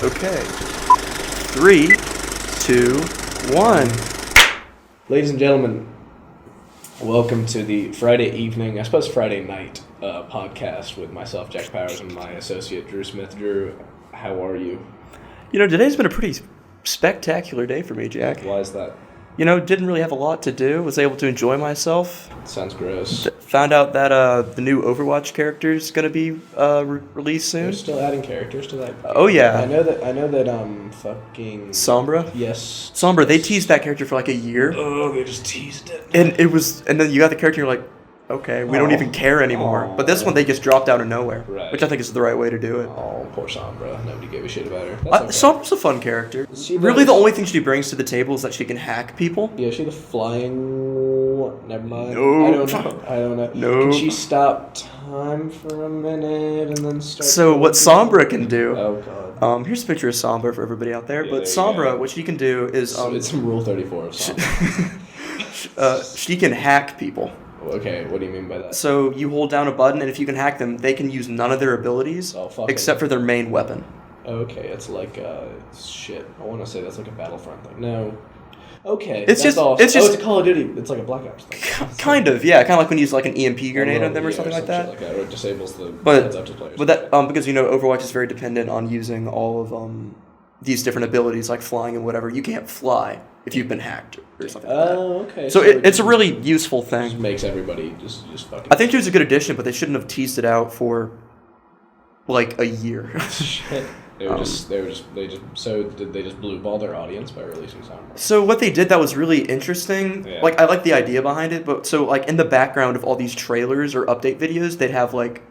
Okay. 3, 2, 1. Ladies and gentlemen, welcome to the Friday evening, I suppose Friday night, podcast with myself, Jack Powers, and my associate, Drew Smith. Drew, how are you? You know, today's been a pretty spectacular day for me, Jack. Why is that? You know, didn't really have a lot to do. Was able to enjoy myself. Sounds gross. Found out that the new Overwatch character is going to be released soon. They're still adding characters to that. Oh yeah. I know that. Fucking Sombra. Yes. Sombra. They teased that character for like a year. Oh, they just teased it. And then you got the character. You're like, okay, we don't even care anymore. But this one they just dropped out of nowhere, right. Which I think is the right way to do it. Oh, poor Sombra. Nobody gave a shit about her. That's okay. Sombra's a fun character. Really, the only thing she brings to the table is that she can hack people. Yeah, is she the flying? Never mind. No. I don't know. No. Can she stop time for a minute and then start? So what Sombra can do? Oh god. Here's a picture of Sombra for everybody out there. Yeah, but there you Sombra, go. what she can do is It's some Rule 34 of Sombra. she can hack people. Okay, what do you mean by that? So you hold down a button, and if you can hack them, they can use none of their abilities except for their main weapon. Okay, it's like shit. I want to say that's like a Battlefront thing. No. Okay. It's just it's a Call of Duty. It's like a Black Ops thing. Kind of, yeah. Kind of like when you use like an EMP grenade on them or something like that. Shit like that, or it disables the But heads-up players. But that because you know Overwatch is very dependent on using all of these different abilities like flying and whatever. You can't fly if you've been hacked or something like that. Oh, okay. So it's a really useful Just thing. makes everybody just fucking. I think it was a good addition, but they shouldn't have teased it out for like a year. Shit. They just blueballed their audience by releasing Sombra. So what they did that was really interesting. Yeah. Like I like the idea behind it, but so like in the background of all these trailers or update videos, they'd have like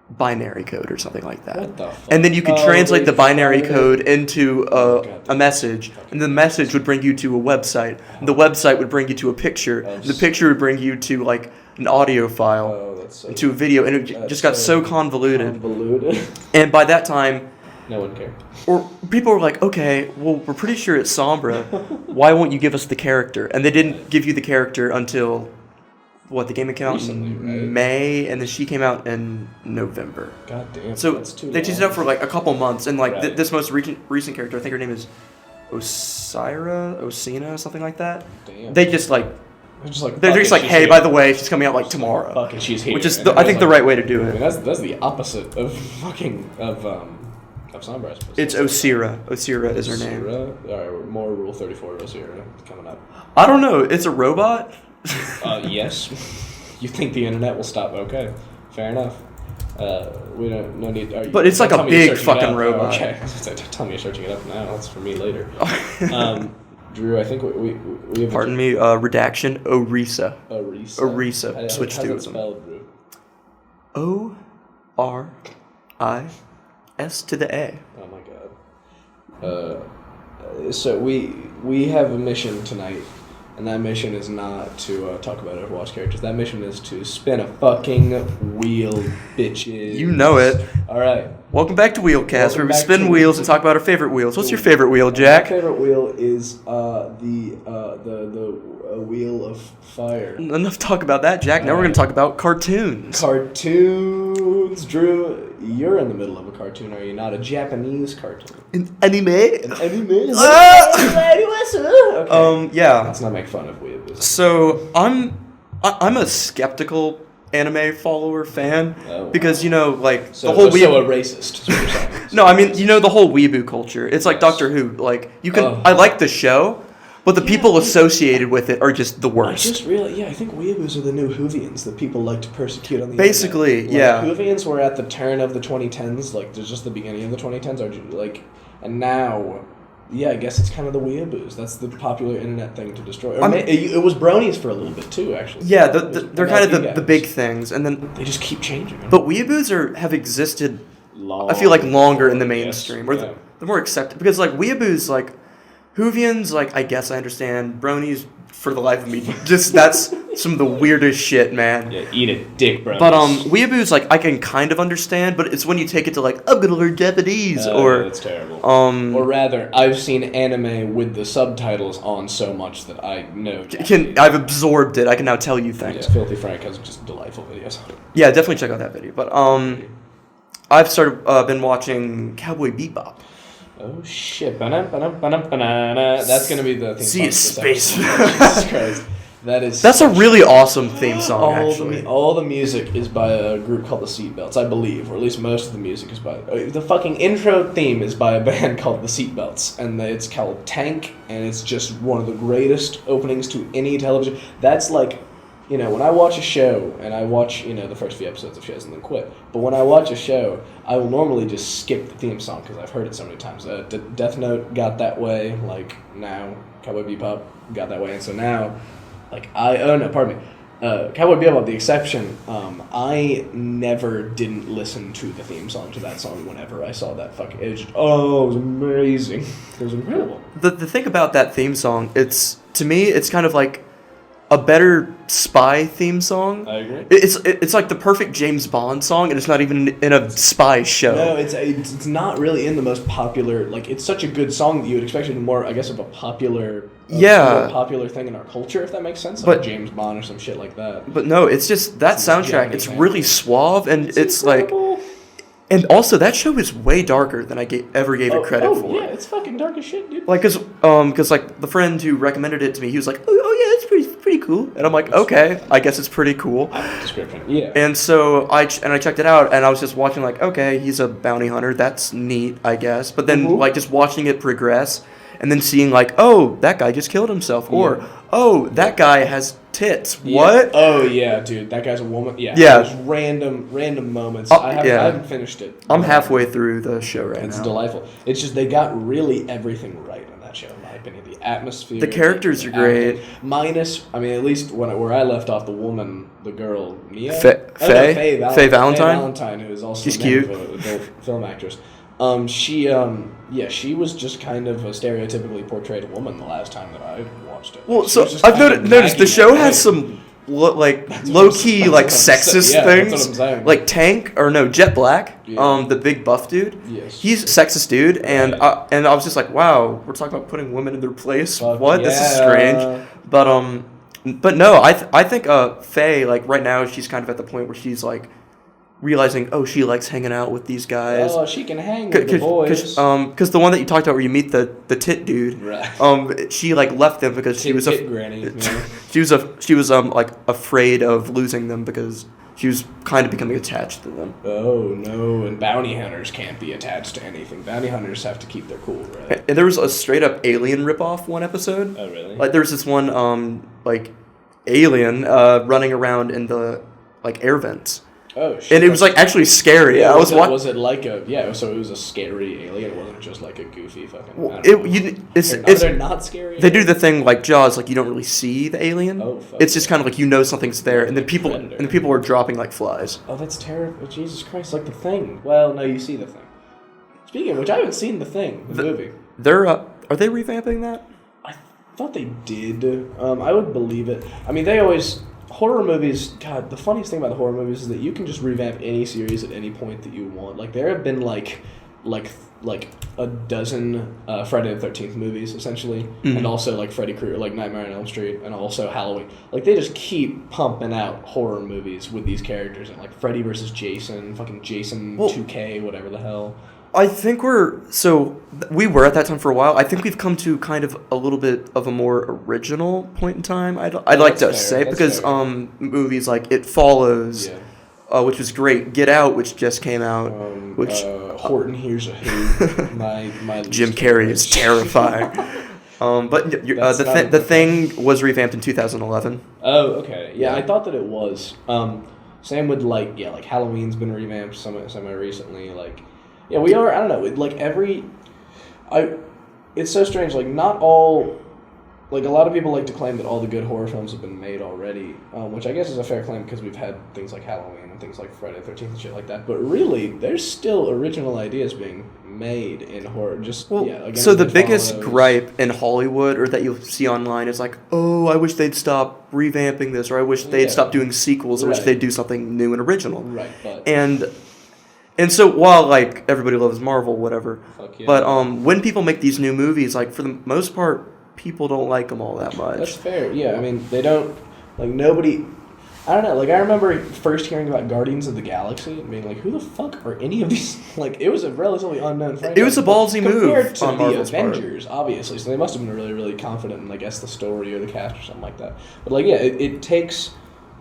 binary code or something like that. What the fuck? And then you could translate the binary code into God. a message, and the message would bring you to a website. And the website would bring you to a picture. And the picture would bring you to like an audio file, Oh, that's so. and to a video, and it just got so convoluted. Convoluted. And by that time, No one cared. or people were like, okay, well, we're pretty sure it's Sombra. Why won't you give us the character? And they didn't give you the character until, the game came out Recently, right? in May, and then she came out in November. God damn. So that's too they long. teased it out for like a couple months, and like Right. this most recent character, I think her name is Osina, something like that. Damn. They just like, They're just like, they're fuck just it, like, she's hey, here. by the way, she's coming out like tomorrow. Fuck it, she's here. Which is, And I think, the right way to do I mean, it. that's the opposite of fucking of Sombra, I suppose. It's Osira. Osira is her name. Alright, more Rule 34 of Osira coming up. I don't know. It's a robot. Yes. You think the internet will stop? Okay, fair enough. We don't no need. But it's like don't a tell me you're big searching it fucking up. robot. Okay, tell me you're searching it up now. That's for me later. Drew, I think we have. Pardon me. Redaction. Orisa. Orisa. Orisa. Switch how's to it spelled, Drew? O-R-I-S to the A. Oh my god. So we have a mission tonight, and that mission is not to talk about Overwatch characters. That mission is to spin a fucking wheel, bitches. You know it. All right. Welcome back to Wheelcast, Welcome where we back spin to- wheels and talk about our favorite wheels. What's your favorite wheel, Jack? My favorite wheel is the wheel of fire. Enough talk about that, Jack. Now we're going to talk about cartoons. Cartoons, Drew. You're in the middle of a cartoon, are you not? A Japanese cartoon. An anime? An anime? Okay. Yeah. Let's not make fun of weeaboos. So I'm a skeptical anime follower fan because like So, the whole so a racist. Is what you're saying. No, I mean the whole weeaboo culture. It's like Doctor Who. Like you can I like the show, but the people associated with it are just the worst. I think weeaboos are the new Whovians that people like to persecute on the Basically, internet. yeah. Whovians were at the turn of the 2010s, like there's just the beginning of the 2010s, and now. Yeah, I guess it's kind of the weeaboos. That's the popular internet thing to destroy. It was bronies for a little bit too, actually. Yeah, they're kind of the big things, and then they just keep changing. But weeaboos have existed. I feel like longer in the mainstream, or they're more accepted because like weeaboos, like Whovians, like I guess I understand. Bronies, for the life of me, just that's some of the weirdest shit, man. Yeah, eat a dick, bro. But weeaboos, like I can kind of understand, but it's when you take it to like I'm gonna learn Japanese or that's terrible. Or rather, I've seen anime with the subtitles on so much that I know. I've absorbed it. I can now tell you things. Yeah, Filthy Frank has just delightful videos. Yeah, definitely check out that video. But I've been watching Cowboy Bebop. Oh shit! That's gonna be the theme See, song. space. Jesus Christ. That's a really awesome theme song, actually. All the music is by a group called the Seatbelts, I believe, or at least most of the music is by... the fucking intro theme is by a band called the Seatbelts, and it's called Tank, and it's just one of the greatest openings to any television. That's like, you know, when I watch a show, and I watch, you know, the first few episodes of shows and then quit, but when I watch a show, I will normally just skip the theme song, because I've heard it so many times. Death Note got that way, like, now, Cowboy Bebop got that way, and so now... Cowboy Bebop, the exception, I never didn't listen to the theme song to that song whenever I saw that fucking... it was amazing. It was incredible. The thing about that theme song, to me, it's kind of like a better spy theme song. I agree. It's like the perfect James Bond song, and it's not even in a spy show. No, it's not really in the most popular... Like, it's such a good song that you would expect it more, I guess, of a popular... more popular thing in our culture, if that makes sense. Like James Bond or some shit like that. But no, it's just that soundtrack. It's really suave, and it's like... And also, that show is way darker than I ever gave it credit for. Yeah, it's fucking dark as shit, dude. Like, cause like the friend who recommended it to me, he was like, "Oh yeah, it's pretty cool," and I'm like, "Okay, I guess it's pretty cool." Description, yeah. And so I checked it out, and I was just watching like, okay, he's a bounty hunter, that's neat, I guess. But then like just watching it progress, and then seeing like, oh, that guy just killed himself, or oh, that guy has tits. What? Oh yeah, dude, that guy's a woman. Yeah. There's random moments. I haven't finished it. I'm halfway through the show right now. It's delightful. It's just they got really everything right in that show, in my opinion. The atmosphere. The characters are great. Minus, I mean, at least where I left off, the woman, the girl, Mia? Faye Valentine. Faye Valentine, who is also she's cute. An adult film actress. She was just kind of a stereotypically portrayed woman the last time that I watched it. Well, so I've noticed the show has some low-key like sexist things. That's what I'm saying. Like Jet Black, the big buff dude. Yes. He's a sexist dude, and I was just like, wow, we're talking about putting women in their place. This is strange. But no, I think Faye, like right now, she's kind of at the point where she's like realizing, oh, she likes hanging out with these guys. Oh, she can hang with the boys. Because the one that you talked about where you meet the tit dude, right. She like left them because she was granny. she was like afraid of losing them because she was kind of becoming attached to them. Oh no! And bounty hunters can't be attached to anything. Bounty hunters have to keep their cool, right? And there was a straight up alien ripoff one episode. Oh really? Like there's this one like alien running around in the like air vents. Oh shit! And it was like actually scary. Yeah, was it like a So it was a scary alien. It wasn't just like a goofy fucking. Well, they're not scary. They do the thing like Jaws, like you don't really see the alien. Oh fuck! It's just kind of like you know something's there, and then people are dropping like flies. Oh, that's terrible! Jesus Christ! Like The Thing. Well, no, you see The Thing. Speaking of which, I haven't seen The Thing, the movie. Are they revamping that? I thought they did. I would believe it. I mean, they always. Horror movies, God, the funniest thing about the horror movies is that you can just revamp any series at any point that you want. Like, there have been, like a dozen Friday the 13th movies, essentially, and also, like, Freddy Krueger, like Nightmare on Elm Street, and also Halloween. Like, they just keep pumping out horror movies with these characters, and, like, Freddy versus Jason, fucking Jason 2K, whatever the hell. I think we were at that time for a while. I think we've come to kind of a little bit of a more original point in time. I'd like to say because movies like It Follows, which was great. Get Out, which just came out, which Horton Hears a Who. my Jim Carrey is terrifying. But the Thing was revamped in 2011. Oh, okay. Yeah, I thought that it was. Same with like Halloween's been revamped semi recently. Like. Yeah, we are. I don't know. Like it's so strange. Like not all, like a lot of people like to claim that all the good horror films have been made already, which I guess is a fair claim because we've had things like Halloween and things like Friday the 13th and shit like that. But really, there's still original ideas being made in horror. So the biggest gripe in Hollywood or that you'll see online is like, oh, I wish they'd stop revamping this, or I wish they'd stop doing sequels. I wish they'd do something new and original. Right, but And so while like everybody loves Marvel, whatever, but when people make these new movies, like for the most part, people don't like them all that much. That's fair. Yeah, I mean they don't like nobody. I don't know. Like, I remember first hearing about Guardians of the Galaxy and being like, who the fuck are any of these? Like, it was a relatively unknown franchise. It was a ballsy move compared to on the Marvel's Avengers, obviously. So they must have been really, really confident in, I guess, the story or the cast or something like that. But, like, yeah, it takes...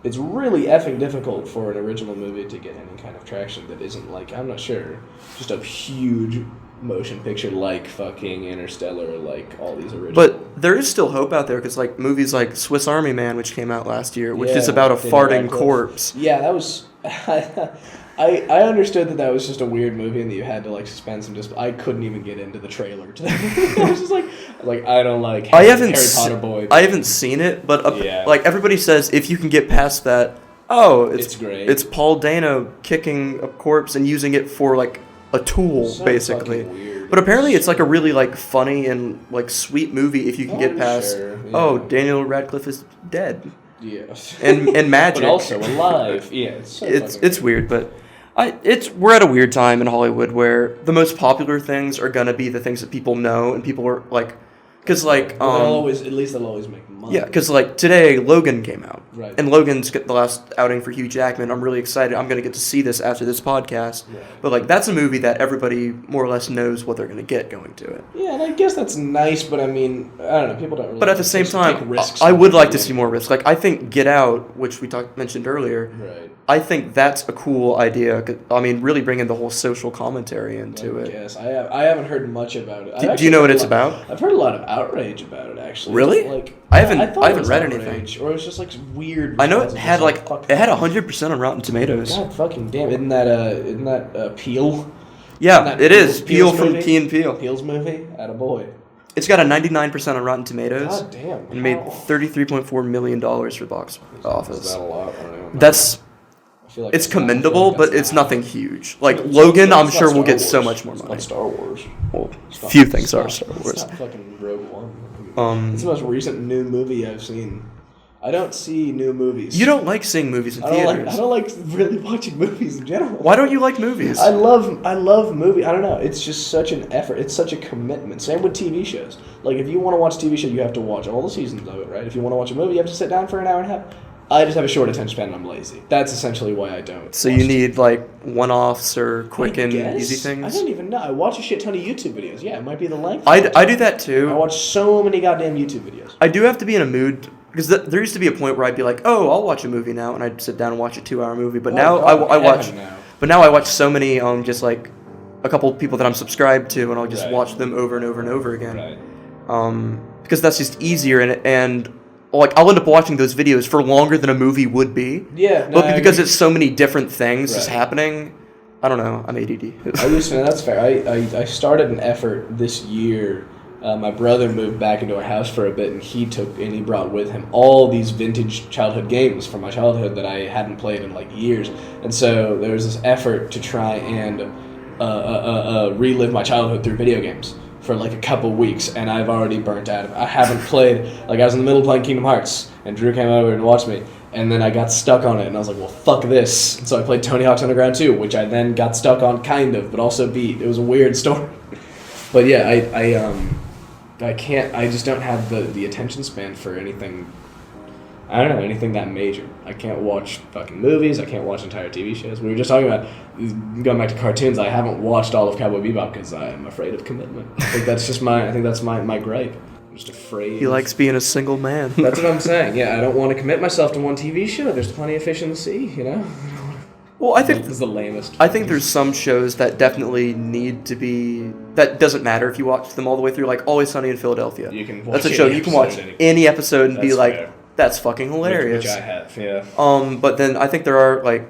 It's really effing difficult for an original movie to get any kind of traction that isn't, like, I'm not sure, just a huge motion picture like fucking Interstellar, like all these original. But there is still hope out there because like movies like Swiss Army Man, which came out last year, which is about a farting corpse. Yeah, that was. I understood that was just a weird movie and that you had to like suspend some. I couldn't even get into the trailer to that. I was just like I don't like. Harry Potter boy. I haven't seen it, but like everybody says, if you can get past that, it's great. It's Paul Dano kicking a corpse and using it for like a tool, so basically. Weird. But apparently it's like a really like funny and like sweet movie if you can get past. Sure. Yeah. Daniel Radcliffe is dead. Yeah. And magic. But also alive. Yeah. It's weird, but we're at a weird time in Hollywood where the most popular things are gonna be the things that people know and people are like. Because, like, they'll always make money. Yeah, because, like, today, Logan came out. Right. And Logan's the last outing for Hugh Jackman. I'm really excited. I'm going to get to see this after this podcast. Yeah. But, like, that's a movie that everybody more or less knows what they're going to get going to it. Yeah, and I guess that's nice, but, I mean, I don't know, people don't really... But at the same time, I would like to see more risk. Like, I think Get Out, which we mentioned earlier... Right. I think that's a cool idea. I mean, really bringing the whole social commentary into it. Yes, I haven't heard much about it. Do you know what it's about? I've heard a lot of outrage about it, actually. Really? Like, I haven't read anything. Or it was just like weird. I know it had 100% on Rotten Tomatoes. God fucking damn! Isn't that Peele? Yeah, it is. Peele from Key and Peele. Peele's movie. Attaboy. It's got a 99% on Rotten Tomatoes. God damn. And made $33.4 million for the box office. Is that a lot? Like it's commendable, but it's nothing huge. Like Logan, I'm sure will get so much more money. It's not Star Wars. Well, few things are Star Wars. It's not fucking Rogue One. It's the most recent new movie I've seen. I don't see new movies. You don't like seeing movies in theaters. I don't like really watching movies in general. Why don't you like movies? I love movies. I don't know. It's just such an effort. It's such a commitment. Same with TV shows. Like if you want to watch a TV show, you have to watch all the seasons of it, right? If you want to watch a movie, you have to sit down for an hour and a half. I just have a short attention span and I'm lazy. That's essentially why I don't. So you need like one-offs or quick and easy things? I don't even know. I watch a shit ton of YouTube videos. Yeah, it might be the length. I do that too. I watch so many goddamn YouTube videos. I do have to be in a mood because there used to be a point where I'd be like, oh, I'll watch a movie now, and I'd sit down and watch a 2-hour movie. But now I watch so many just like a couple of people that I'm subscribed to, and I'll just watch them over and over and over again. Right. Because that's just easier and like I'll end up watching those videos for longer than a movie would be. Yeah, no, but because it's so many different things just happening, I don't know. I'm ADD. That's fair. I started an effort this year. My brother moved back into our house for a bit, and he brought with him all these vintage childhood games from my childhood that I hadn't played in like years. And so there was this effort to try and relive my childhood through video games for like a couple weeks, and I've already burnt out. I haven't played, like I was in the middle of playing Kingdom Hearts, and Drew came over and watched me, and then I got stuck on it, and I was like, well, fuck this. And so I played Tony Hawk's Underground 2, which I then got stuck on kind of, but also beat. It was a weird story. But yeah, I just don't have the attention span for anything, I don't know, anything that major. I can't watch fucking movies. I can't watch entire TV shows. We were just talking about, going back to cartoons, I haven't watched all of Cowboy Bebop because I'm afraid of commitment. I think that's my gripe. I'm just afraid. He likes being a single man. That's what I'm saying. Yeah, I don't want to commit myself to one TV show. There's plenty of fish in the sea, you know? Well, I think this is the lamest. I think there's some shows that definitely need to be. That doesn't matter if you watch them all the way through. Like Always Sunny in Philadelphia. You can watch. That's a show you can watch any episode and be like, "That's fucking hilarious." Which I have, yeah. But then I think there are like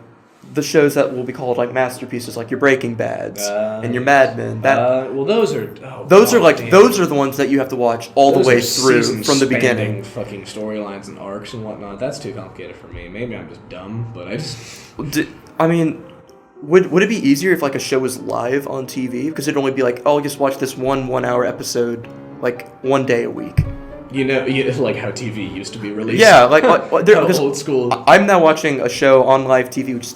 the shows that will be called like masterpieces, like your Breaking Bads and your Mad Men. Those are the ones that you have to watch all the way through from the beginning. Fucking storylines and arcs and whatnot. That's too complicated for me. Maybe I'm just dumb, but I just. I mean, would it be easier if like a show was live on TV? Because it'd only be like, oh, I'll just watch this 1 hour episode like one day a week. You know, like how TV used to be released. Yeah, like old school. I'm now watching a show on live TV, which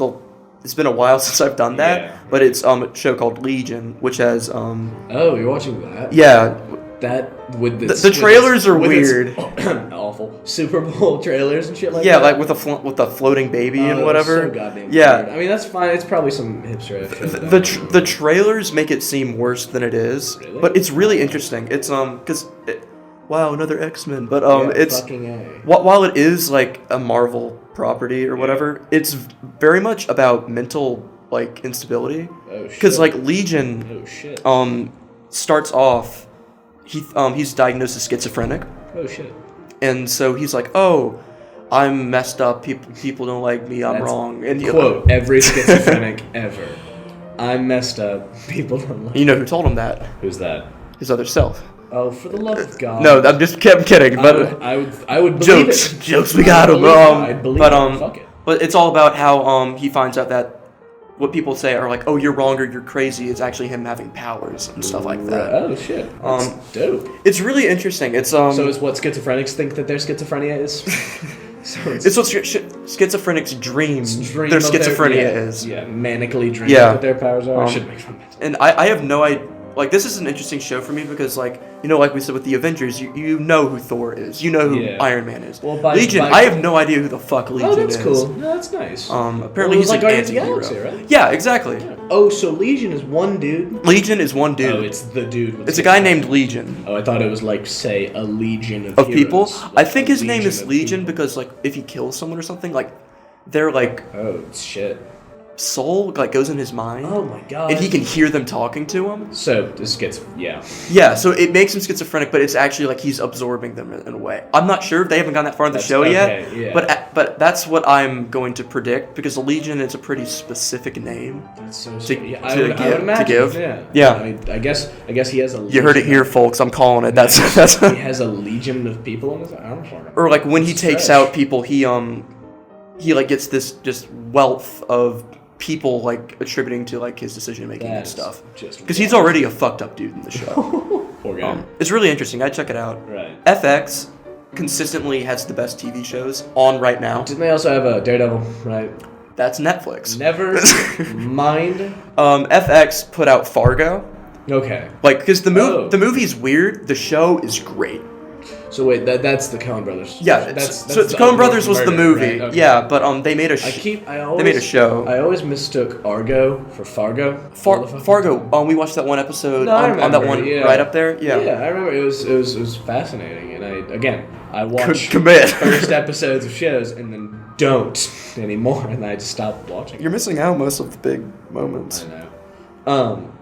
it's been a while since I've done that. Yeah. But it's a show called Legion, which has Oh, you're watching that? Yeah, That with the trailers are weird. Awful Super Bowl trailers and shit like that. Yeah, like with the floating baby and whatever. So goddamn yeah. weird. I mean, that's fine. It's probably some hipster. The trailers make it seem worse than it is, Really? but it's really interesting. It's because wow, another X-Men, but it's fucking A. while it is like a Marvel property or whatever, it's very much about mental like instability. Oh shit. Because like Legion, Oh shit. starts off. He's diagnosed as schizophrenic, Oh shit. and so he's like, "Oh, I'm messed up. People don't like me. I'm That's wrong." And Quote every schizophrenic ever. I'm messed up. People don't like. you know who told him that? Who's that? His other self. Oh, for the love of God. No, I'm just kidding. But I would believe jokes. We got him. I'd believe it. Fuck it. But it's all about how he finds out that what people say are like, "Oh, you're wrong" or "You're crazy." It's actually him having powers and stuff like that. Oh shit. That's dope. It's really interesting. It's So is what schizophrenics think that their schizophrenia is? So it's what schizophrenics dream dream their of schizophrenia is. Yeah, manically dream Yeah. what their powers are. I should make fun of it. And I have no idea. Like, this is an interesting show for me because, like, you know, like we said with the Avengers, you know who Thor is. You know who Iron Man is. Well, Legion, I have no idea who the fuck Legion is. Oh, that's cool. No, that's nice. Apparently he's like an Guardians of the anti-hero. Galaxy, right? Yeah, exactly. Yeah. Oh, so Legion is one dude? Legion is one dude. Oh, it's the dude with It's a guy named Legion. Oh, I thought it was like, say, a legion of People. heroes. I Like think a his name is of Legion people. because, like, if he kills someone or something, like, their, like, Oh, shit. soul, like, goes in his mind. Oh my god. And he can hear them talking to him. So, this gets, yeah. Yeah, so it makes him schizophrenic, but it's actually like he's absorbing them in a way. I'm not sure. They haven't gone that far in the show yet. Yeah. But that's what I'm going to predict because the Legion is a pretty specific name. That's so to sweet. Yeah, I give- would imagine. to give. Yeah. Yeah. I mean, I guess he has a legion. You heard it here, folks. I'm calling it. That's He has a legion of people in his arms. or like when he It's takes fresh. out people, he like gets this just wealth of people like attributing to like his decision making and That's stuff. just Because he's already a fucked up dude in the show. Poor guy. It's really interesting. I'd check it out. Right. FX consistently has the best TV shows on right now. Didn't they also have a Daredevil, right? That's Netflix. Never mind. FX put out Fargo. Okay. Like, because the Oh. movie's weird, the show is great. So wait, that's the Coen Brothers. Yeah, that's so the Coen Brothers was the murder, movie. right? Okay. Yeah, but they made a They made a show. I always mistook Argo for Fargo. All the fucking Fargo. time. We watched that one episode No, I on that remember, one yeah. right up there. Yeah. Yeah, I remember it was fascinating, and I watched Commit. first episodes of shows and then don't anymore, and I just stopped watching. You're missing out most of the big moments. I know.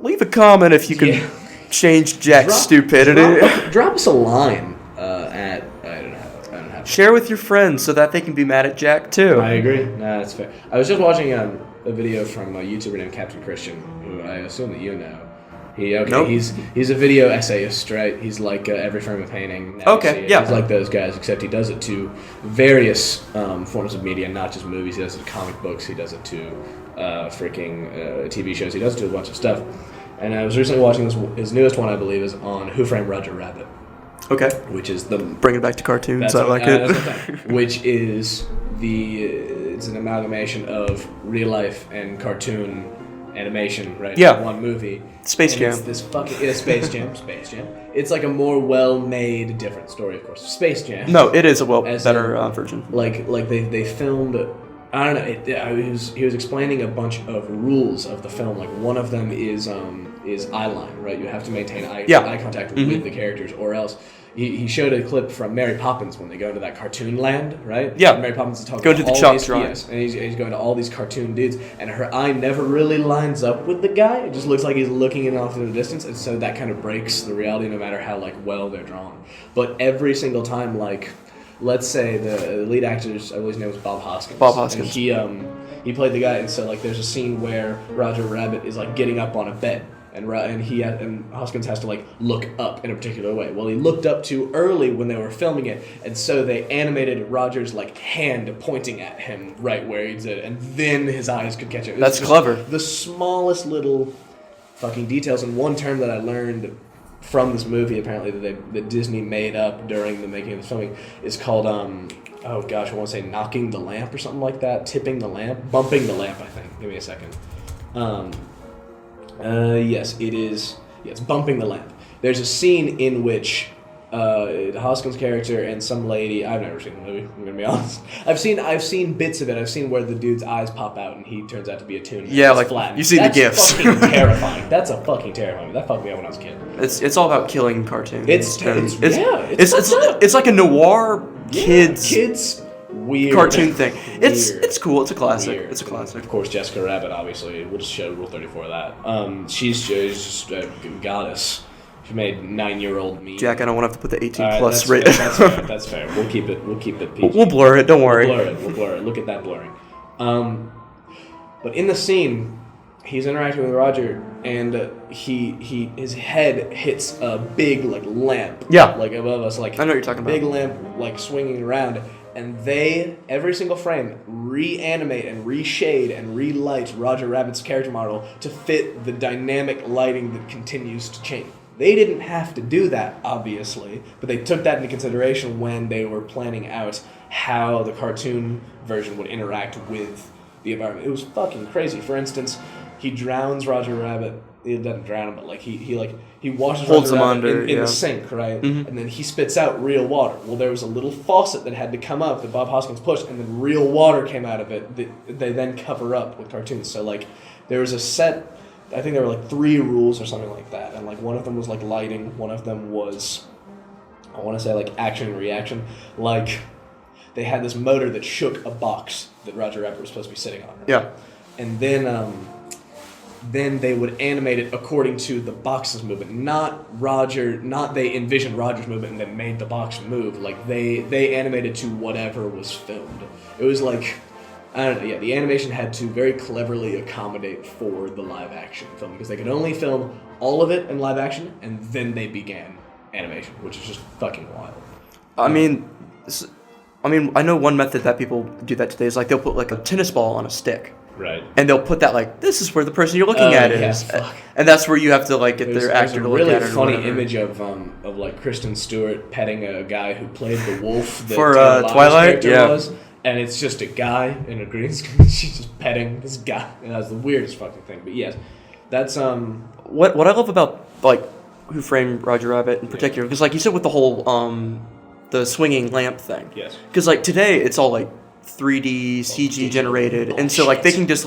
Leave a comment if you can Yeah. change Jack's stupidity. Drop us a line at I don't know. Share with your friends so that they can be mad at Jack too. I agree. Nah, that's fair. I was just watching a video from a YouTuber named Captain Christian, who I assume that you know. Nope. He's a video essayist, right? He's like Every Frame of Painting. Now Okay, You See It. yeah. He's like those guys, except he does it to various forms of media, not just movies. He does it to comic books. He does it to TV shows. He does it to a bunch of stuff. And I was recently watching his newest one, I believe, is on Who Framed Roger Rabbit. Okay. Which is the Bring it back to cartoons. that's I what- like it. that's what I'm saying. Which is it's an amalgamation of real life and cartoon animation, right? Yeah. In one movie. Space And Jam. It's this fucking Space Jam. Space Jam. It's like a more well-made, different story, of course. Space Jam. No, it is a As better in- version. Like they filmed. I don't know. He was explaining a bunch of rules of the film. Like one of them is eye line, right? You have to maintain eye contact with the characters, or else. He showed a clip from Mary Poppins when they go into that cartoon land, right? Yeah. Mary Poppins is talking Go to to the all chalk these, drawing. yes, and he's going to all these cartoon dudes, and her eye never really lines up with the guy. It just looks like he's looking in off in the distance, and so that kind of breaks the reality, no matter how like well they're drawn. But every single time, like, let's say the lead actor's, I believe his name was Bob Hoskins. Bob Hoskins. And he played the guy, and so like there's a scene where Roger Rabbit is like getting up on a bed. And Hoskins has to like look up in a particular way. Well, he looked up too early when they were filming it, and so they animated Roger's like hand pointing at him right where he did, and then his eyes could catch it. That's clever. The smallest little fucking details. And one term that I learned from this movie, apparently that Disney made up during the making of the filming, is called oh gosh, I want to say knocking the lamp or something like that, tipping the lamp, bumping the lamp. I think. Give me a second. Yes, it is. Yes, bumping the lamp. there's a scene in which Hoskins' character and some lady. I've never seen the movie. I'm gonna be honest. I've seen bits of it. I've seen where the dude's eyes pop out and he turns out to be a tune. Yeah, like flattened. you see the gifs. That's fucking terrifying. That's a fucking terrifying. That fucked me up when I was a kid. It's all about killing cartoons. It's like a noir kids weird cartoon thing. It's Weird. Cool. It's a classic. Weird. It's a classic. Of course, Jessica Rabbit. Obviously, we'll just show Rule 34 of that. She's just a goddess. She made 9-year-old me. Jack, I don't want to have to put the 18 right, plus fair, rate. That's fair. We'll keep it PG. We'll blur it. Don't worry. We'll blur it. Look at that blurring. But in the scene, he's interacting with Roger, and his head hits a big lamp. Yeah. Above us, I know what you're talking about. Big lamp swinging around, and every single frame reanimate and reshade and relight Roger Rabbit's character model to fit the dynamic lighting that continues to change. They didn't have to do that, obviously, but they took that into consideration when they were planning out how the cartoon version would interact with the environment. It was fucking crazy. For instance, he drowns Roger Rabbit. He doesn't drown him, but he washes Holds Roger him Rabbit under, in the sink, right? Mm-hmm. And then he spits out real water. Well, there was a little faucet that had to come up that Bob Hoskins pushed, and then real water came out of it that they then cover up with cartoons. So there was a set. I think there were 3 rules or something like that, and one of them was lighting. One of them was, I want to say action and reaction. They had this motor that shook a box that Roger Rabbit was supposed to be sitting on. Yeah. And then they would animate it according to the box's movement, not they envisioned Roger's movement and then made the box move. They animated to whatever was filmed. It was I don't know, yeah, the animation had to very cleverly accommodate for the live action film, because they could only film all of it in live action, and then they began animation, which is just fucking wild. I mean, I know one method that people do that today is they'll put a tennis ball on a stick. Right. And they'll put that this is where the person you're looking at is. Fuck. And that's where you have to get their actor to look at it. There's a really funny whatever. image of Kristen Stewart petting a guy who played the wolf that for Twilight, yeah. was. And it's just a guy in a green screen. She's just petting this guy. And that's the weirdest fucking thing. But yes, that's What I love about Who Framed Roger Rabbit in particular, because you said with the whole the swinging lamp thing. Yes. Because today it's all 3D CG generated, and so they can just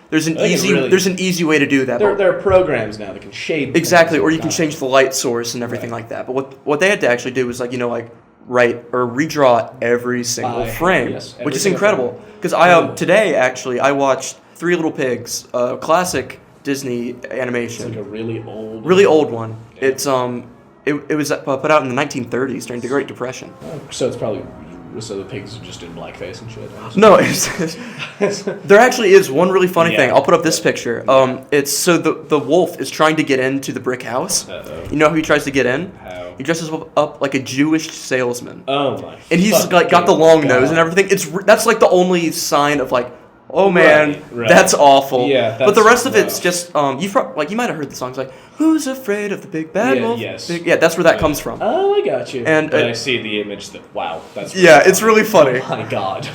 there's an easy way to do that. There are programs now that can shade exactly, or you can change the light source and everything like that. But what they had to actually do was write or redraw every single frame, which is incredible. Because today actually I watched Three Little Pigs, classic Disney animation. It's a really old one. Yeah. It's it was put out in the 1930s during the Great Depression. So it's probably the pigs are just in blackface and shit. No, there actually is one really funny thing. I'll put up this picture. It's so the wolf is trying to get into the brick house. Uh-oh. You know how he tries to get in? How? He dresses up like a Jewish salesman. Oh my! And he's got the long nose and everything. That's the only sign of oh man, right. That's awful. Yeah, but the rest of it's just you might have heard the songs "Who's Afraid of the Big Bad Wolf?" Yes. That's where that comes from. Oh, I got you. And I see the image that's really it's really funny. Oh my god.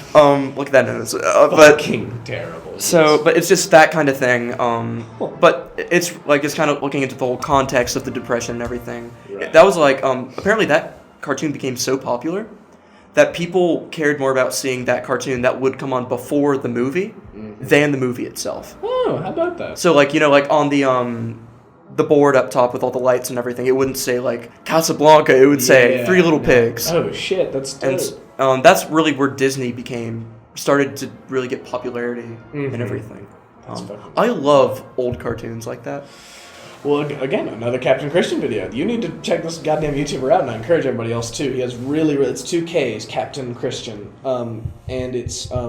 Look at that nose. Fucking terrible. So, but it's just that kind of thing. But it's it's kind of looking into the whole context of the Depression and everything. Right. That was apparently that cartoon became so popular that people cared more about seeing that cartoon that would come on before the movie than the movie itself. Oh, how about that? So on the board up top with all the lights and everything, it wouldn't say Casablanca. It would say Three Little Pigs. Oh shit, that's dope. And that's really where Disney started to really get popularity and everything. I love old cartoons like that. Well, again, another Captain Christian video. You need to check this goddamn YouTuber out, and I encourage everybody else too. He has it's 2 Ks, Captain Christian. And it's are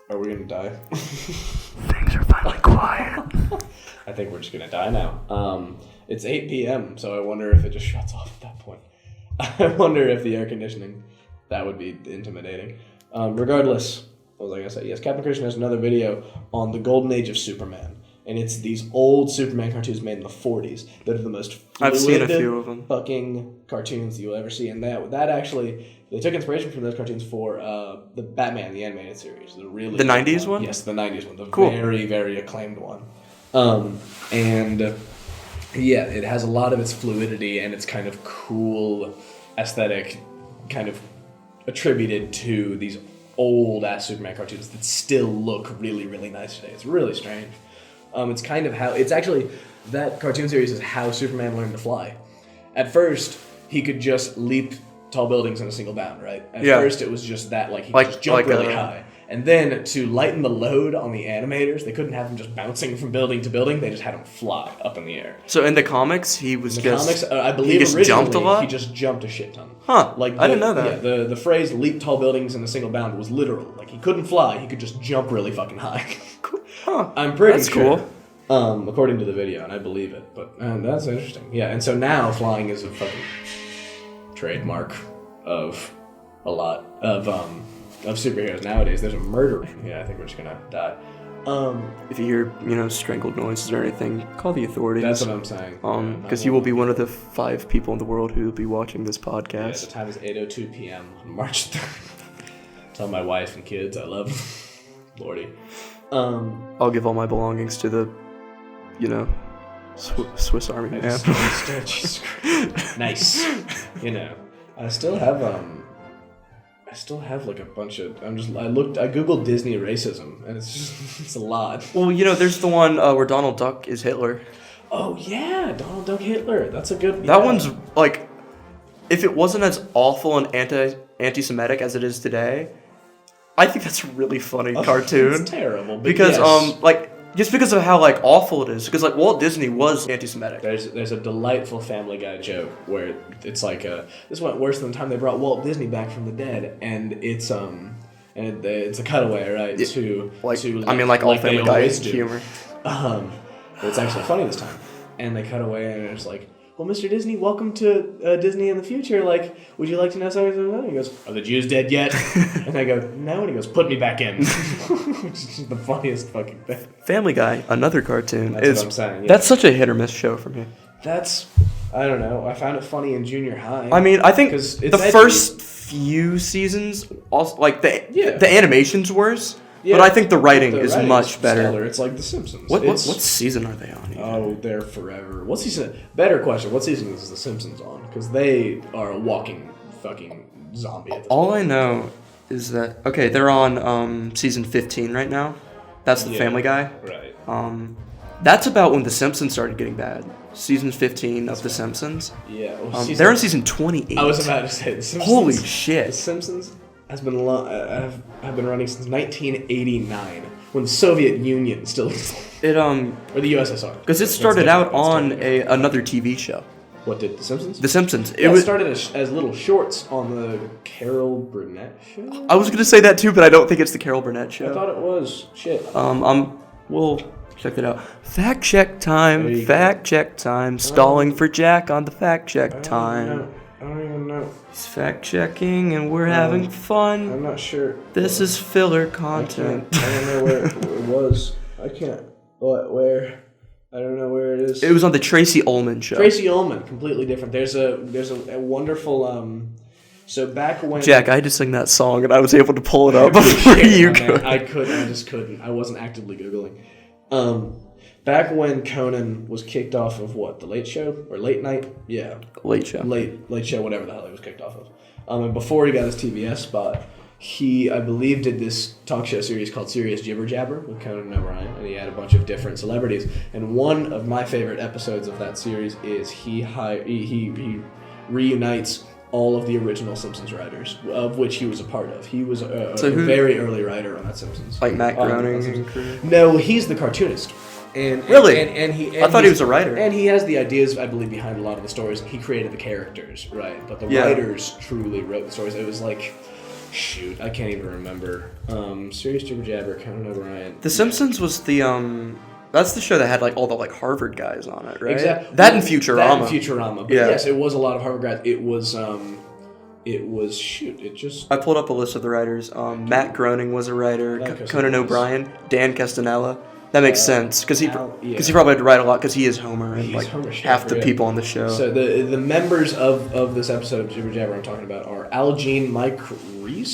we gonna die? Things are finally quiet. I think we're just gonna die now. It's 8 p.m., so I wonder if it just shuts off at that point. I wonder if the air conditioning, that would be intimidating. Regardless, what was I gonna say? Yes, Captain Christian has another video on the golden age of Superman. And it's these old Superman cartoons made in the 40s that are the most I've seen a few of them. Fucking cartoons you'll ever see. And that actually, they took inspiration from those cartoons for the Batman, the animated series. The 90s one? Yes, the 90s one. The cool. very, very acclaimed one. And Yeah, it has a lot of its fluidity and its kind of cool aesthetic kind of attributed to these old-ass Superman cartoons that still look really, really nice today. It's really strange. It's kind of how... It's actually... That cartoon series is how Superman learned to fly. At first, he could just leap tall buildings in a single bound, right? At first, it was just that, he could just jump really high. And then, to lighten the load on the animators, they couldn't have him just bouncing from building to building. They just had him fly up in the air. So in the comics, he was I believe he just jumped a lot? He just jumped a shit ton. Huh, I didn't know that. Yeah, the phrase leap tall buildings in a single bound was literal. He couldn't fly, he could just jump really fucking high. Huh, I'm pretty that's sure. Cool. According to the video, and I believe it. But that's interesting. Yeah, and so now flying is a fucking trademark of a lot of superheroes nowadays. There's a murder. Yeah, I think we're just gonna die. If you hear, strangled noises or anything, call the authorities. That's what I'm saying. Because you will be one of the 5 people in the world who will be watching this podcast. Yeah, the time is 8:02 p.m. on March 3rd. Tell my wife and kids I love them. Lordy. I'll give all my belongings to the, Swiss Army man. Nice. I still have a bunch of. I googled Disney racism, and it's a lot. Well, there's the one where Donald Duck is Hitler. Oh yeah, Donald Duck Hitler. That's a good. That one's if it wasn't as awful and anti-Semitic as it is today, I think that's a really funny cartoon. It's terrible, but because yes. Just because of how awful it is. Because Walt Disney was anti-Semitic. There's a delightful Family Guy joke where it's this went worse than the time they brought Walt Disney back from the dead, and it's it's a cutaway right to all Family Guy humor. But it's actually funny this time, and they cut away and it's well, Mr. Disney, welcome to Disney in the future. Would you like to know something? And he goes, are the Jews dead yet? And I go, no. And he goes, put me back in. Which is the funniest fucking thing. Family Guy, another cartoon. That's what I'm saying. Yeah. That's such a hit or miss show for me. I don't know. I found it funny in junior high. I mean, I think the first few seasons, also the animation's worse. Yeah, but I think the writing is much better. Stellar. It's like The Simpsons. What season are they on? Oh, they're forever. What season? Better question. What season is The Simpsons on? Because they are a walking fucking zombie at this All point. I know is that they're on season 15 right now. That's the Family Guy. Right. That's about when The Simpsons started getting bad. Season 15 of The Simpsons. Yeah. They're in season 28. I was about to say The Simpsons. Holy shit. The Simpsons has been have been running since 1989, when the Soviet Union still it or the USSR. Because it started out on another TV show. What did The Simpsons? The Simpsons. It started as little shorts on the Carol Burnett show. I was gonna say that too, but I don't think it's the Carol Burnett show. I thought it was. Shit. We'll check that out. Fact check time. Fact check time. Stalling for Jack on the fact check time. I don't even know. He's fact checking and we're having fun. I'm not sure. This is filler content. I don't know where it was. I can't. Where? I don't know where it is. It was on the Tracy Ullman show. Tracy Ullman, completely different. There's a wonderful So back when Jack, I had to sing that song and I was able to pull it up before you could. I just couldn't. I wasn't actively Googling. Back when Conan was kicked off of The Late Show? Or Late Night? Yeah. Late Show. Late Show, whatever the hell he was kicked off of. And before he got his TBS spot, he, I believe, did this talk show series called Serious Jibber Jabber with Conan O'Brien, and he had a bunch of different celebrities. And one of my favorite episodes of that series is he reunites all of the original Simpsons writers, of which he was a part of. He was a very early writer on that Simpsons. Like Matt Groening? No, he's the cartoonist. Really? I thought he was a writer. And he has the ideas, I believe, behind a lot of the stories. He created the characters, right? But the writers truly wrote the stories. It was I can't even remember. Serious Jibber Jabber, Conan O'Brien. The Simpsons was that's the show that had all the Harvard guys on it, right? Exactly. That and Futurama. But yes, it was a lot of Harvard guys. It was I pulled up a list of the writers. Matt Groening was a writer. Conan O'Brien, Dan Castanella. That makes sense because he probably had to write a lot because he is Homer and Homer half the people on the show. So the members of this episode of Jibber Jabber I'm talking about are Al Jean, Mike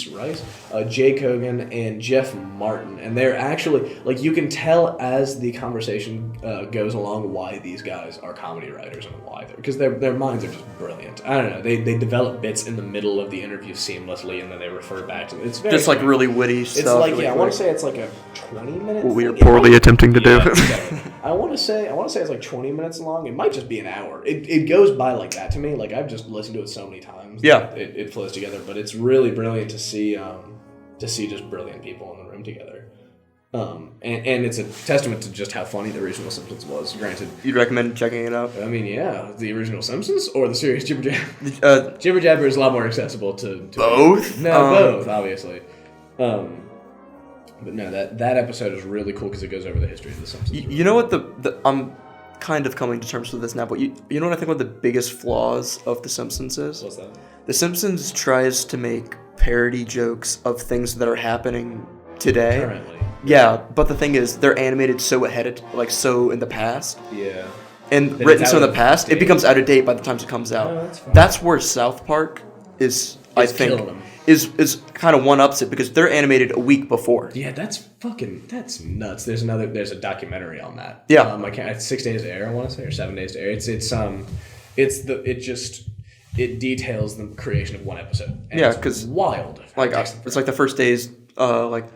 Rice, Jake Hogan, and Jeff Martin. And they're actually, like, you can tell as the conversation goes along why these guys are comedy writers and why they're, because their minds are just brilliant. I don't know, they develop bits in the middle of the interview seamlessly, and then they refer back to them. It's very just like really witty stuff. It's like, really I want to say it's like a 20-minute what we are thing. poorly attempting to do. I want to say it's like 20 minutes long. It might just be an hour. It goes by like that to me. Like, I've just listened to it so many times. Yeah. It flows together, but it's really brilliant to see just brilliant people in the room together. And it's a testament to just how funny the original Simpsons was. Granted, You'd recommend checking it out? I mean, yeah, the original Simpsons or the series Jibber Jabber. Jibber Jabber is a lot more accessible to both. Both, obviously. But no, that episode is really cool because it goes over the history of the Simpsons. You know what I'm kind of coming to terms with this now, but you know what I think one of the biggest flaws of The Simpsons is? What's that? The Simpsons tries to make parody jokes of things that are happening today. Currently. Yeah, but the thing is, they're animated so so in the past. Yeah. And That written it's so in out the of past, date. it becomes out of date by the time it comes out. Oh, that's fine. That's where South Park is I think, killing them. is kind of one-ups it because they're animated a week before. Yeah, that's nuts. There's a documentary on that. Yeah. I can't. It's 6 days to air, I want to say, or 7 days to air. It details the creation of one episode. And Yeah, it's 'cause, wild. Like it's like the first days, like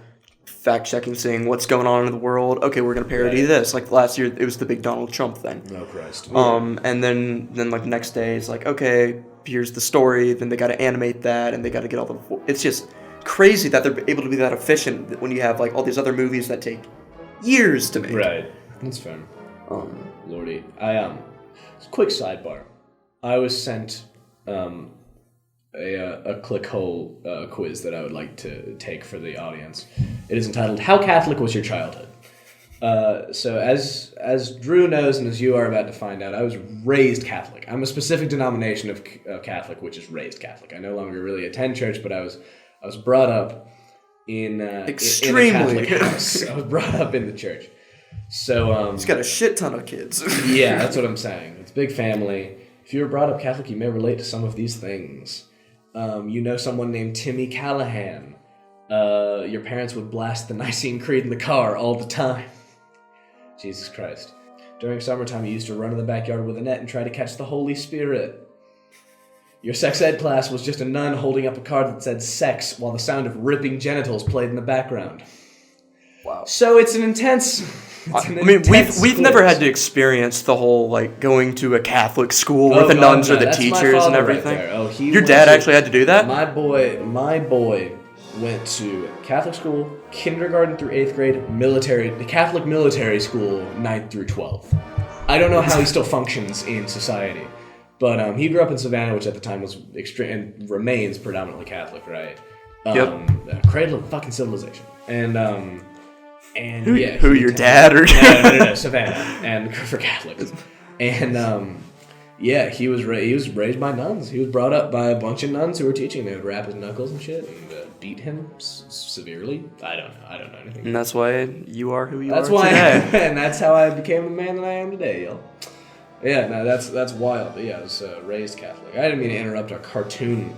fact checking, seeing what's going on in the world. Okay, we're gonna parody this. Like last year, it was the big Donald Trump thing. Oh Christ. And then like the next day, it's like, okay, here's the story. Then they got to animate that, and they got to get all the. It's just crazy that they're able to be that efficient when you have like all these other movies that take years to make. Right. That's fair. Lordy, quick sidebar. I was sent a clickhole quiz that I would like to take for the audience. It is entitled "How Catholic Was Your Childhood?" So as Drew knows and as you are about to find out, I was raised Catholic. I'm a specific denomination of Catholic, which is raised Catholic. I no longer really attend church, but I was brought up in Extremely. in a Catholic house. I was brought up in the church. So He's got a shit ton of kids. yeah, that's what I'm saying. It's a big family. If you were brought up Catholic, you may relate to some of these things. You know someone named Timmy Callahan. Your parents would blast the Nicene Creed in the car all the time. Jesus Christ. During summertime, you used to run in the backyard with a net and try to catch the Holy Spirit. Your sex ed class was just a nun holding up a card that said sex while the sound of ripping genitals played in the background. Wow. So it's an intense... we've never had to experience the whole like going to a Catholic school with the nuns or the that's my teachers and father everything. Right there. Your dad actually had to do that? My boy went to Catholic school, kindergarten through 8th grade, the Catholic military school, 9th through 12th. I don't know how he still functions in society, but he grew up in Savannah, which at the time was extreme and remains predominantly Catholic, right? Yep. Cradle of fucking civilization, and Who yeah, your dad or no, Savannah, and for Catholics, and yeah, he was raised by nuns. He was brought up by a bunch of nuns who were teaching. They would rap his knuckles and shit, and beat him severely. I don't know anything. And that's why you are who you That's are why, today. and that's how I became the man that I am today, yo. Yeah, no, that's wild. But yeah, I was raised Catholic. I didn't mean to interrupt our cartoon.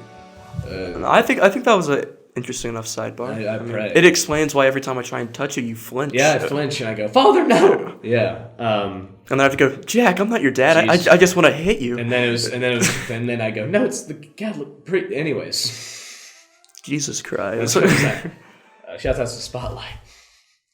I think that was a interesting enough sidebar. I pray. It explains why every time I try and touch you, you flinch. Yeah, I flinch and I go, Father, no. Yeah. And then I have to go, Jack, I'm not your dad. I just want to hit you. And then I go, no, it's the Catholic. Anyways. Jesus Christ. That's what I'm saying. Shouts out to Spotlight.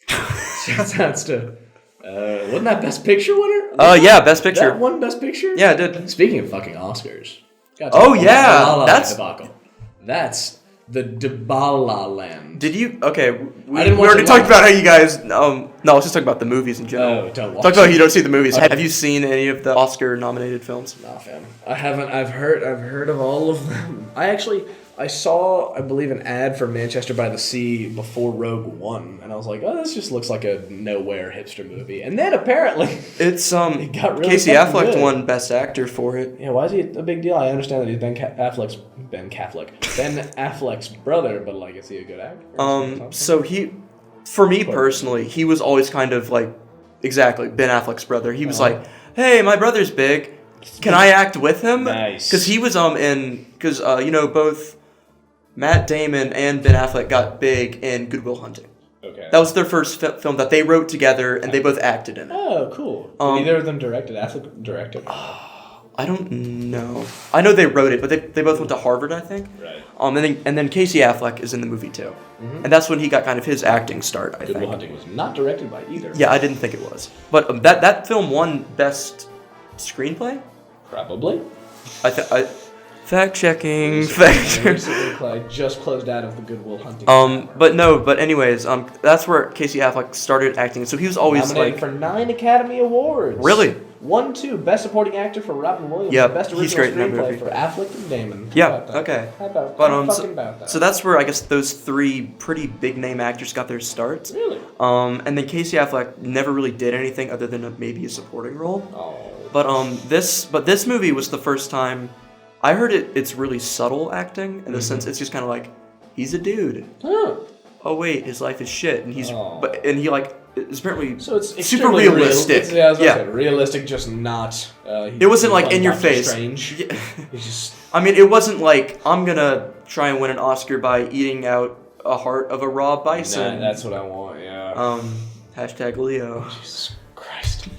Shouts out to. Wasn't that Best Picture winner? Yeah, Best Picture. That won Best Picture? Yeah, it did. Speaking of fucking Oscars. Oh, yeah. La La That's debacle. That's the Debala land. Did you? Okay. We didn't watch already it talked live. about how you guys. No, let's just talk about the movies in general. Oh, don't watch Talk about how it. you don't see the movies. Have you seen any of the Oscar-nominated films? Nah, fam. I haven't. I've heard of all of them. I saw, I believe, an ad for Manchester by the Sea before Rogue One, and I was like, oh, this just looks like a nowhere hipster movie. And then apparently, It's it got really Casey fucking Affleck good. won Best Actor for it. Yeah, why is he a big deal? I understand that he's Ben Affleck's brother, but like, is he a good actor? So for me personally, he was always kind of like, exactly, Ben Affleck's brother. He was like, hey, my brother's big. Can I act with him? Nice. Because he was both Matt Damon and Ben Affleck got big in Good Will Hunting. Okay. That was their first film that they wrote together, and they both acted in it. Oh, cool. Neither of them directed. Affleck directed. I don't know. I know they wrote it, but they both went to Harvard, I think. Right. And then Casey Affleck is in the movie too, and that's when he got kind of his acting start. I think. Good Will Hunting was not directed by either. Yeah, I didn't think it was, but that film won Best Screenplay. Probably. Fact checking. I just closed out of the Good Will Hunting. But anyways, that's where Casey Affleck started acting. So he was always nominated for 9 Academy Awards. Really? 1, 2, Best Supporting Actor for Robin Williams. Yeah, Best he's Original great in that Screenplay movie. for Affleck and Damon. Yeah. Okay. How about that? So that's where I guess those 3 pretty big name actors got their starts. Really? And then Casey Affleck never really did anything other than maybe a supporting role. Oh. But this movie was the first time I heard it's really subtle acting in the sense it's just kind of like he's a dude. Huh. Oh wait, his life is shit, and he's he like is apparently so it's super realistic. Realistic, just not. It wasn't like in your face. Strange. Yeah. It's just. I mean, it wasn't like I'm gonna try and win an Oscar by eating out a heart of a raw bison. Nah, that's what I want. Yeah. Hashtag Leo. Jesus Christ.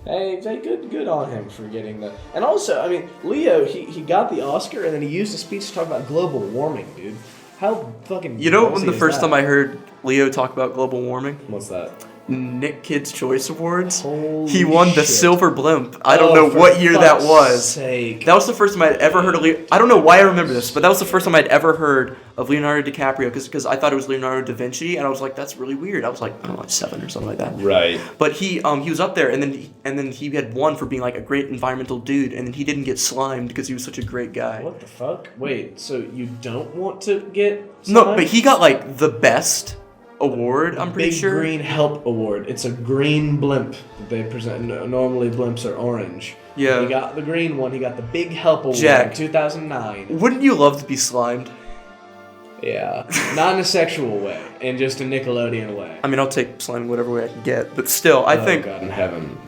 Hey, good on him for getting the. And also, I mean, Leo, he got the Oscar and then he used a speech to talk about global warming, dude. How fucking. You know when the first time I heard Leo talk about global warming? What's that? Nick Kids Choice Awards. Holy he won the shit. Silver Blimp. I don't know what year that was. Sake. That was the first time I'd ever heard of Leo. I don't know why I remember this, but that was the first time I'd ever heard of Leonardo DiCaprio because I thought it was Leonardo da Vinci, and I was like, that's really weird. I was like, I don't know, like 7 or something like that. Right. But he was up there, and then he had won for being like a great environmental dude, and then he didn't get slimed because he was such a great guy. What the fuck? Wait, so you don't want to get slimed? No, but he got like the best award, I'm pretty sure. Big Green Help Award. It's a green blimp that they present. Normally blimps are orange. Yeah. He got the green one. He got the Big Help Award Jack, in 2009. Wouldn't you love to be slimed? Yeah. Not in a sexual way, in just a Nickelodeon way. I mean, I'll take sliming whatever way I can get, but still, I think... God in heaven.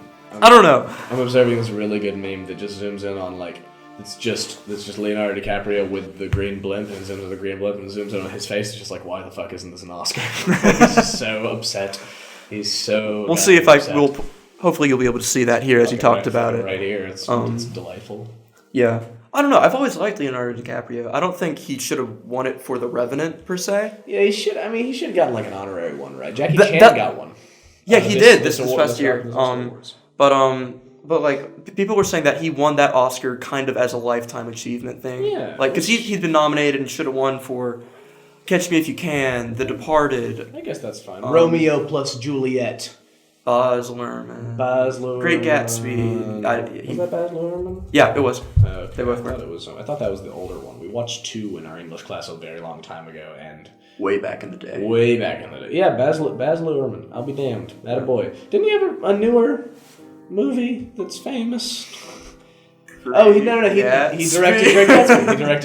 I don't know. I'm observing this really good meme that just zooms in on, like, it's just Leonardo DiCaprio with the green blimp, and zooms on the green blimp, and zooms in on his face. It's just like, why the fuck isn't this an Oscar? He's just so upset. He's so. We'll see if upset. I will. Hopefully, you'll be able to see that here as you talked about it. Right here, it's delightful. Yeah, I don't know. I've always liked Leonardo DiCaprio. I don't think he should have won it for The Revenant per se. Yeah, he should. I mean, he should have gotten like an honorary one, right? Jackie Chan got one. Yeah, he did this past year. But like people were saying that he won that Oscar kind of as a lifetime achievement thing. Yeah. Like because he's been nominated and should have won for Catch Me If You Can, The Departed. I guess that's fine. Romeo plus Juliet. Baz Luhrmann. Great Gatsby. Was that Baz Luhrmann? Yeah, it was. Okay. They both were. I thought that was the older one. We watched 2 in our English class a very long time ago, and way back in the day. Yeah, Baz Luhrmann. I'll be damned. Attaboy. Didn't he have a newer movie that's famous? He directed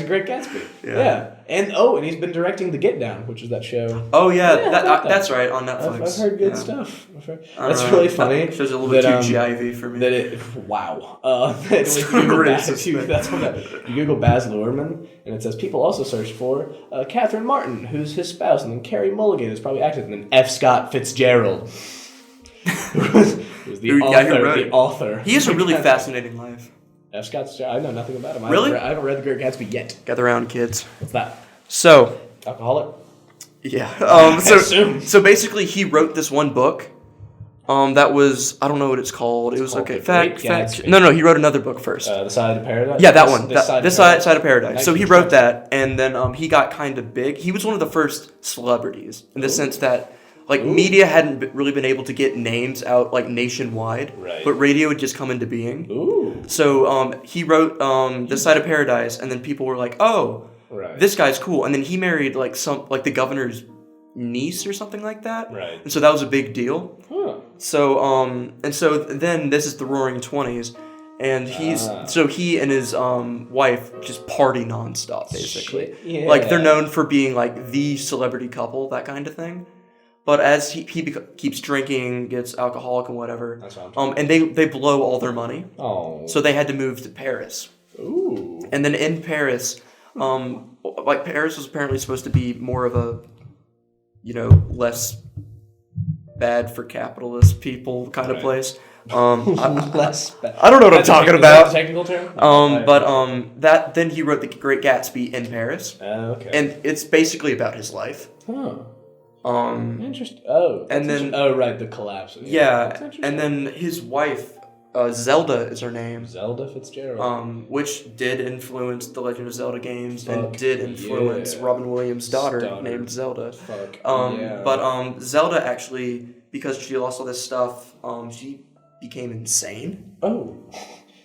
Great Gatsby. Yeah. And he's been directing The Get Down, which is that show. Oh yeah, that's right on Netflix. I've heard good stuff. That's really funny. That show's a little bit too GIV for me. Wow. You Google Baz Luhrmann, and it says people also searched for Catherine Martin, who's his spouse, and then Carey Mulligan, who's probably active, and then F. Scott Fitzgerald. who's the author. He has a really fascinating life. F. Scott's. I know nothing about him. Really? I haven't read The Great Gatsby yet. Gather around, kids. What's that? So. Alcoholic? Yeah. So basically, he wrote this one book. That was I don't know what it's called. It was okay. Fact. No. He wrote another book first. The Side of Paradise. Yeah, that one. This Side of Paradise. So he wrote that, and then he got kind of big. He was one of the first celebrities in the sense that. Like, media hadn't really been able to get names out, like, nationwide. Right. But radio had just come into being. Ooh. So, he wrote This Side of Paradise, and then people were like, oh, this guy's cool. And then he married, like, the governor's niece or something like that. Right. And so that was a big deal. Huh. So then this is the Roaring 20s. And he and his wife just party nonstop, basically. Shit. Yeah. Like, they're known for being, like, the celebrity couple, that kind of thing. But as he keeps drinking, gets alcoholic and whatever, and they blow all their money. Oh. So they had to move to Paris. Ooh. And then in Paris, Like Paris was apparently supposed to be more of a, less bad for capitalist people kind of place. Less bad. I don't know what I'm talking about. Is that a technical term? That then he wrote The Great Gatsby in Paris. Okay. And it's basically about his life. Huh. Interesting. Right, the collapse. Yeah, and then his wife, Zelda is her name. Zelda Fitzgerald. Which did influence the Legend of Zelda games and did influence Robin Williams' daughter named Zelda. But Zelda actually, because she lost all this stuff, she became insane. Oh.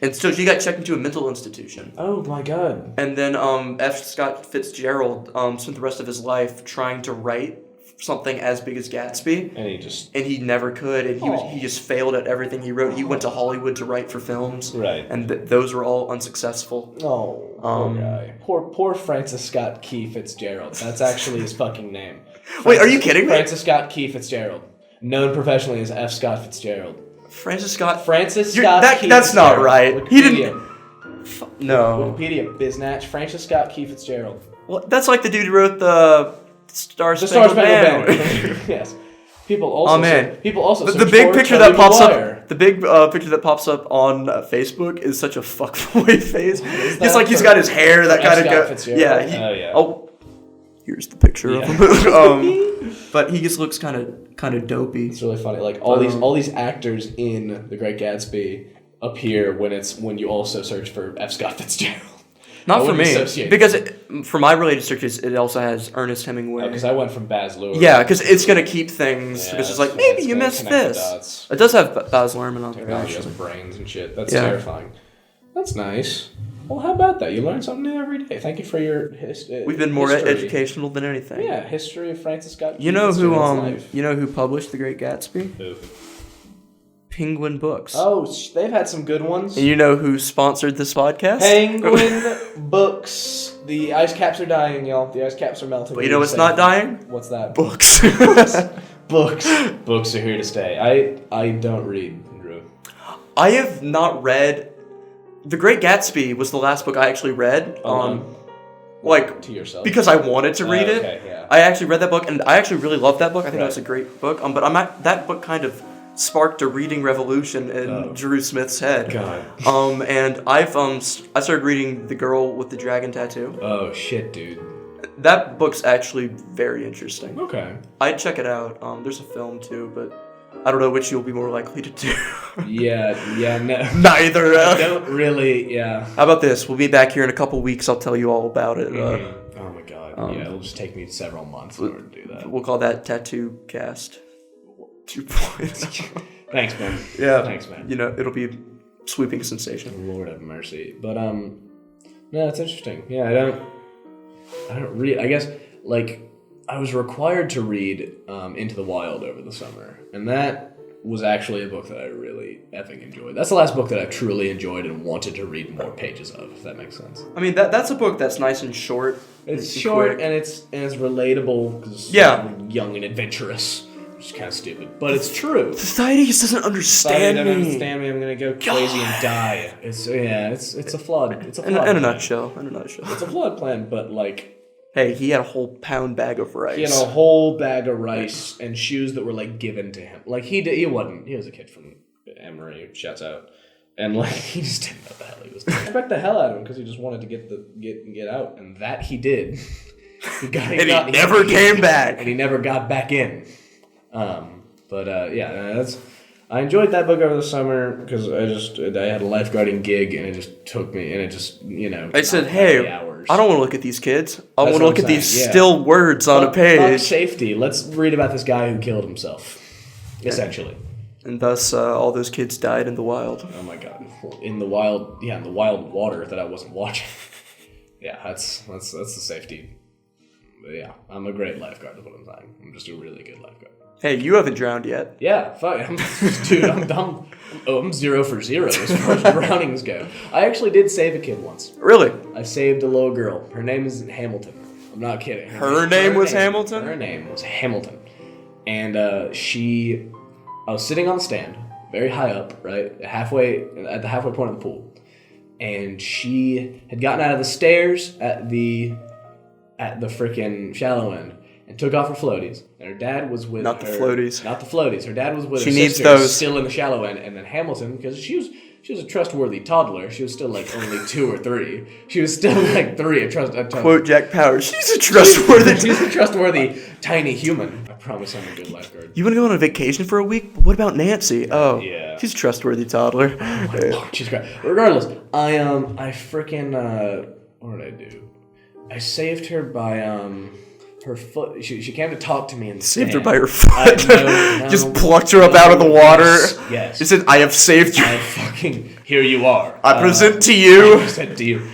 And so she got checked into a mental institution. Oh my god. And then F. Scott Fitzgerald spent the rest of his life trying to write something as big as Gatsby. And he never could. And he just failed at everything he wrote. He went to Hollywood to write for films. Right. And those were all unsuccessful. Oh, poor guy. Poor Francis Scott Key Fitzgerald. That's actually his fucking name. Wait, are you kidding me? Francis Scott Key Fitzgerald. Known professionally as F. Scott Fitzgerald. Francis Scott Key that's Fitzgerald. not right. He didn't. No. Wikipedia, Biznatch. Francis Scott Key Fitzgerald. Well, that's like the dude who wrote the Star Spangled Banner. Yes. People also. The big picture that pops up. The big picture that pops up on Facebook is such a fuckboy face. It's like he's got his hair that kind of goes. Yeah. Oh, here's the picture of him. But he just looks kind of dopey. It's really funny. Like all these actors in The Great Gatsby appear when you also search for F. Scott Fitzgerald. Not for me, because for my related searches, it also has Ernest Hemingway. Because I went from Baz Luhrmann. Yeah, because it's gonna keep things. Because it's like maybe you missed this. It does have Baz Luhrmann on there. Technology has brains and shit. That's terrifying. That's nice. Well, how about that? You learn something new every day. Thank you for your history. We've been more educational than anything. Yeah, history of Francis Scott. You know who published The Great Gatsby? Who? Penguin Books. Oh, they've had some good ones. And you know who sponsored this podcast? Penguin Books. The ice caps are dying, y'all. The ice caps are melting. But you know what's not dying? What's that? Books. Books are here to stay. I don't read, Drew. I have not read... The Great Gatsby was the last book I actually read. To yourself? Because I wanted to read it. Yeah. I actually read that book, and I actually really loved that book. I think that was a great book. But that book kind of sparked a reading revolution in Drew Smith's head. God. And I started reading The Girl with the Dragon Tattoo. Oh shit, dude. That book's actually very interesting. Okay. I'd check it out. There's a film too, but I don't know which you'll be more likely to do. No. Neither. I don't really, How about this? We'll be back here in a couple weeks. I'll tell you all about it. Oh my god. It'll just take me several months in order to do that. We'll call that Tattoo Cast 2.0. Thanks, man. Yeah. Thanks, man. It'll be a sweeping sensation. Lord have mercy. But no, it's interesting. Yeah, I don't read. I guess I was required to read Into the Wild over the summer, and that was actually a book that I really effing enjoyed. That's the last book that I truly enjoyed and wanted to read more pages of, if that makes sense. I mean, that's a book that's nice and short. It's short and it's relatable because it's young and adventurous. Which is kind of stupid, but it's true. Society just doesn't understand me. I'm gonna go crazy and die. It's a flawed. It's a flawed. In a nutshell. It's a flawed plan, but hey, he had a whole pound bag of rice. He had a whole bag of rice and shoes that were given to him. He was a kid from Emory, shouts out. And he just didn't know what the hell he was doing. I respect the hell out of him because he just wanted to get out, and that he did. He never came back. And he never got back in. I enjoyed that book over the summer because I had a lifeguarding gig and it just took me and it just I said, hey, hours. I don't want to look at these kids. I want to look at these still words on a page. Fuck safety. Let's read about this guy who killed himself, essentially. And thus, all those kids died in the wild. Oh my god! In the wild water that I wasn't watching. Yeah, that's the safety. But yeah, I'm a great lifeguard. Is what I'm saying. I'm just a really good lifeguard. Hey, you haven't drowned yet. Yeah, fuck. Dude, I'm 0 for 0 as far as drownings go. I actually did save a kid once. Really? I saved a little girl. Her name is Hamilton. I'm not kidding. Her name was Hamilton? Her name was Hamilton. And I was sitting on the stand, very high up, right? At the halfway point of the pool. and she had gotten out of the stairs at the freaking shallow end and took off her floaties. And her dad was with Not her. the floaties. Not the floaties. Her dad was with She her needs sister, those. still in the shallow end, and then Hamilton, because she was a trustworthy toddler. She was still like only 2 or 3. She was still like 3. Quote Jack Powers. She's a trustworthy. She's a trustworthy tiny human. I promise I'm a good lifeguard. You want to go on a vacation for a week? But what about Nancy? Oh, yeah. She's a trustworthy toddler. Oh my Lord, she's great. Regardless, I freaking what did I do? I saved her by her foot. She came to talk to me and saved her by her foot. No, just plucked her up out of the water. Yes. She said, "I have saved you. I fucking here you are. I present to you." I present to you.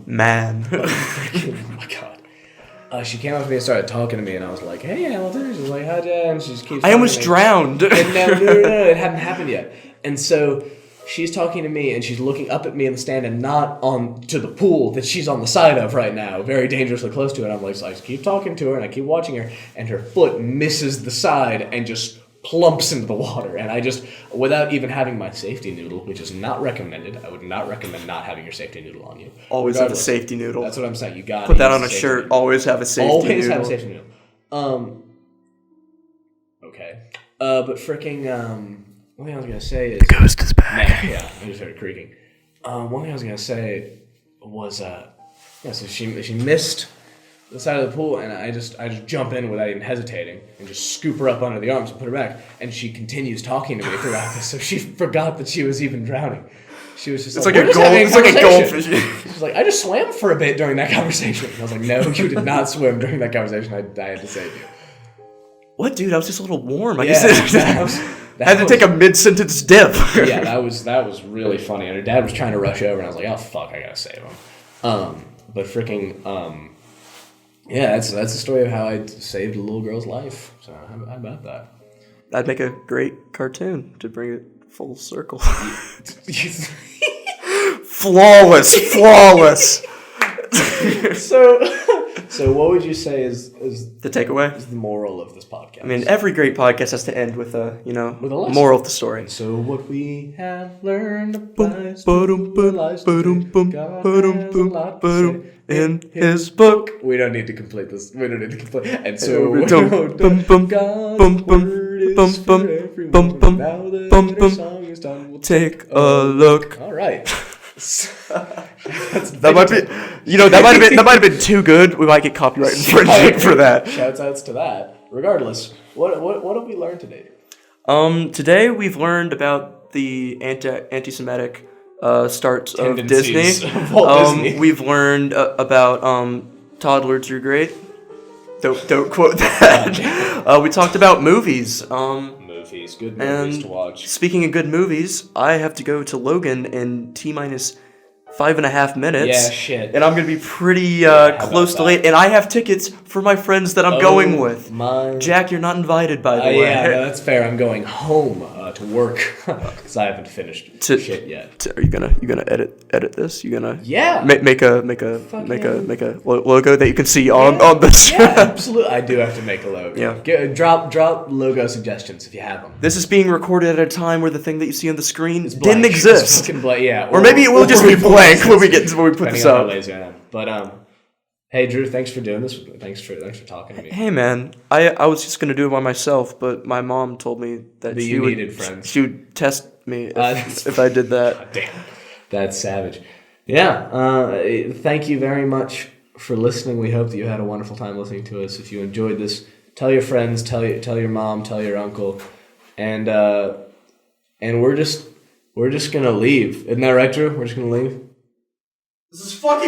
Man. Oh my God. She came up to me and started talking to me, and I was like, "Hey, Hamilton." She's like, "Hi, Dad." And she just keeps. I almost drowned. And no, it hadn't happened yet. And so she's talking to me, and she's looking up at me in the stand, and not on to the pool that she's on the side of right now, very dangerously close to it. I'm like, so I just keep talking to her, and I keep watching her, and her foot misses the side and just plumps into the water. And I just, without even having my safety noodle, which is not recommended, I would not recommend not having your safety noodle on you. Always have a safety noodle. That's what I'm saying. You got put that on a shirt. Noodle. Always have a safety noodle. Always have a safety noodle. Okay. But freaking, one thing I was going to say is... The ghost is back. Yeah, I just heard it creaking. One thing I was going to say was, so she missed the side of the pool, and I just jump in without even hesitating and just scoop her up under the arms and put her back, and she continues talking to me throughout this, so she forgot that she was even drowning. She was just like a goldfish. She was like, I just swam for a bit during that conversation. And I was like, no, you did not swim during that conversation. I had to save you. What, dude? I was just a little warm. I had to take a mid-sentence dip. Yeah, that was really funny. And her dad was trying to rush over, and I was like, oh, fuck, I gotta save him. But freaking, yeah, that's the story of how I saved a little girl's life. So how about that? That'd make a great cartoon to bring it full circle. Flawless. So what would you say is the takeaway? Is the moral of this podcast? I mean, every great podcast has to end with a lesson. Moral of the story. And so what we have learned in his book. We don't need to complete this. And so take a look. All right. That might have been too good. We might get copyright infringement for that. Shouts outs to that. Regardless, what have we learned today? Today we've learned about the anti-Semitic starts of Disney. Disney. We've learned about toddlers are great. Don't quote that. We talked about movies. Good movies to watch. Speaking of good movies, I have to go to Logan in T-minus 5.5 minutes. Yeah, shit. And I'm going to be pretty close to late. And I have tickets for my friends that I'm going with. Jack, you're not invited, by the way. Yeah, no, that's fair. I'm going home to work because I haven't finished shit yet. Are you gonna edit this? You gonna make a logo that you can see on the show? Yeah, absolutely. I do have to make a logo. Yeah. Drop logo suggestions if you have them. This is being recorded at a time where the thing that you see on the screen didn't exist. Yeah. Or maybe it will just be blank when we put this up. But hey Drew, thanks for doing this. Thanks for talking to me. Hey man, I was just gonna do it by myself, but my mom told me that she needed friends. She would test me if I did that. Damn, that's savage. Yeah. Thank you very much for listening. We hope that you had a wonderful time listening to us. If you enjoyed this, tell your friends, tell your mom, tell your uncle, and we're just gonna leave. Isn't that right, Drew? We're just gonna leave. This is fucking